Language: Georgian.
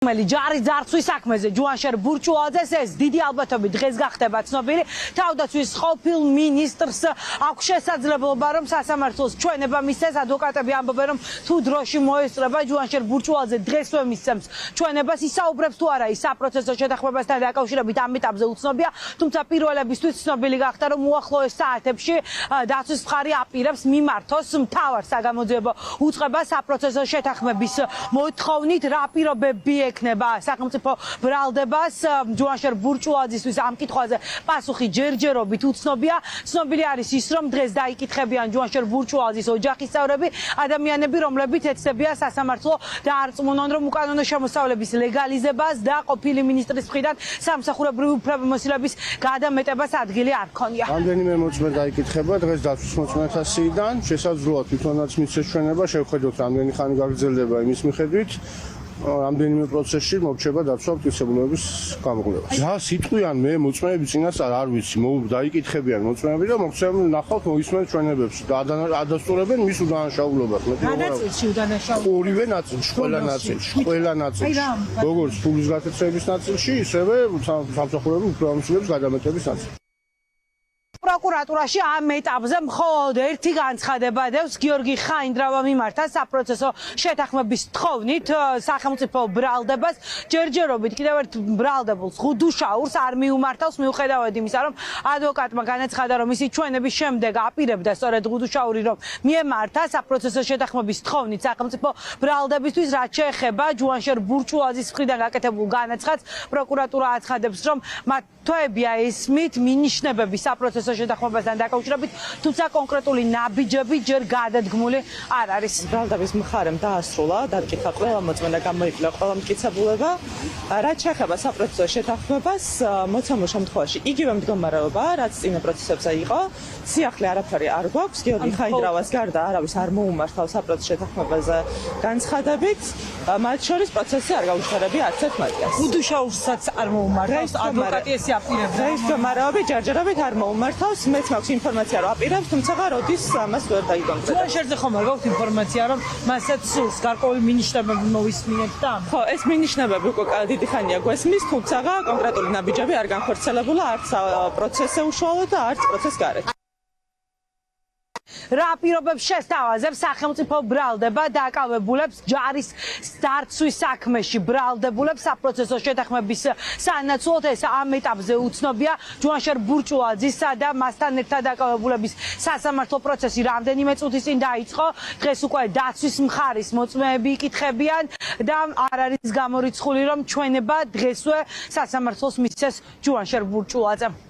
ჯარის ძარცვის საქმეზე ჯუანშერ ბურჭულაძეს ეს დიდი ალბათობით დღეს გახდება ცნობილი. თავდაცვის ყოფილ მინისტრს აქვს შესაძლებლობა რომ სასამართლოს ჩვენება მისცეს. ადვოკატები ამბობენ რომ თუ დროში მოესწრება ჯუანშერ ბურჭულაძე დღესვე მისცემს ჩვენებას. ისაუბრებს თუ არა ის საპროცესო შეთანხმებასთან დაკავშირებით ამ ეტაპზე უცნობია. თუმცა პირველებისთვის ცნობილი გახდა რომ უახლოეს საათებში დაცვის მხარი აპირებს მიმართოს მთავარ საგამოძიებო უწყებას საპროცესო შეთანხმების მოთხოვნით. რა პირობები ექნება სახელმწიფო ბრალდებას ჯუანშერ ბურჭულაძისთვის ამ კითხვაზე პასუხი ჯერჯერობით უცნობია. ცნობილი არის ის რომ დღეს დაიკითხებიან ჯუანშერ ბურჭულაძის ოჯახის წევრები, ადამიანები რომლებიც ეცდებიან სასამართლო დაარწმუნონ რომ უკანონო შემოსავლების ლეგალიზებას და ყოფილი მინისტრის მხრიდან სამსახურებრივი უფლებამოსილების გადამეტებას ადგილი არ ქონია. რამდენიმე მოწმე დაიკითხება დღეს დაცვის მოწმეთა სიიდან. შესაძლოა თვითონაც მისცეს ჩვენება, შევხედოთ რამდენი ხანი გაგრძელდება იმის მიხედვით. რამდენიმე პროცესში მორჩება დაცვა მტკიცებულების გამოყენება. რა სიტყვიან მე მოწმეები წინასწარ არ ვიცი, დაიკითხებიან მოწმეები და მოგცემენ ნახავთ მოისმენ ჩვენებებს და ადასტურებენ მის უდანაშაულობას. გადაწილში უდანაშაულობა. ორივე ნაწილში, ყველა ნაწილში. როგორც ფულის გატაცების ნაწილში, ისევე სამსახურებრივი უფლებამოსილების გადამეტების ნაწილში. პროკურატურაში ამ ეტაპზე მხოლოდ ერთი განცხადება დევს გიორგი ხაინდრავა მიმართა საპროცესო შეთანხმების თხოვნით სახელმწიფო ბრალდებას. ჯერჯერობით კიდევ ერთ ბრალდებულს ღუდუშაურს არ მიუმართავს მიუხედავად იმისა რომ ადვოკატმა განაცხადა რომ ისი ჩვენების შემდეგ აპირებდა სწორედ ღუდუშაური რომ მიემართა საპროცესო შეთანხმების თხოვნით სახელმწიფო ბრალდებისთვის. რაც შეეხება ჯუანშერ ბურჭულაძის მხრიდან გაკეთებულ განაცხადს პროკურატურა აცხადებს რომ მათ თვეებია ისმით მინიშნებები საპროცესო შეთანხმებასთან დაკავშირებით, თუმცა კონკრეტული ნაბიჯები ჯერ გადადგმული არ არის. ბრალდების მხარემ დაასრულა დაკითხა ყველა მოწმე და გამოიკვლია ყველა მტკიცებულება. რაც შეეხება საპროცესო შეთანხმებას, მოცემულ შემთხვევაში იგივე მდგომარეობა, რაც წინა პროცესებზე იყო. სიახლე არაფერი არ გვაქვს. გიორგი ხაინდრავას გარდა არავის არ მოუმართავს საპროცესო შეთანხმებაზე განცხადებით. მათ შორის პროცესი არ გაუჩერებია არც ერთ მატიას. ღუდუშაურსაც არ მოუმართავს ადვოკატი ესე აპირებდა. ეს მდგომარეობა ჯერჯერობით არ მოუმართავს. მეც მაქვს ინფორმაცია რომ აპირებს, თუმცა როდის ამას ვერ დაიგონწრებთ. ჯუანშერზე ხომ არ გაქვთ ინფორმაცია რომ მასაც სულს გარკვეული მინიშნებები მოვისმინეთ და ხო, ეს მინიშნებები უკვე დიდი ხანია გვესმის, თუმცა კონკრეტული ნაბიჯები არ განხორციელებულა არც პროცესზე უშუალოდ და არც პროცესს გარეთ. რა პირობებს შესთავაზებს სახელმწიფო ბრალდება დაკავებულებს ჯარის დაცვის საქმეში ბრალდებულებს საპროცესო შეთანხმების სანაცვლოდ ეს ამ ეტაპზე უცნობია. ჯუანშერ ბურჭულაძისა და მასთან ერთად დაკავებულების სასამართლო პროცესი რამდენიმე წუთის წინ დაიწყო. დღეს უკვე დაცვის მხარის მოწმეები იკითხებიან და არ არის გამორიცხული რომ ჩვენება დღესვე სასამართლოს მისცეს ჯუანშერ ბურჭულაძემ.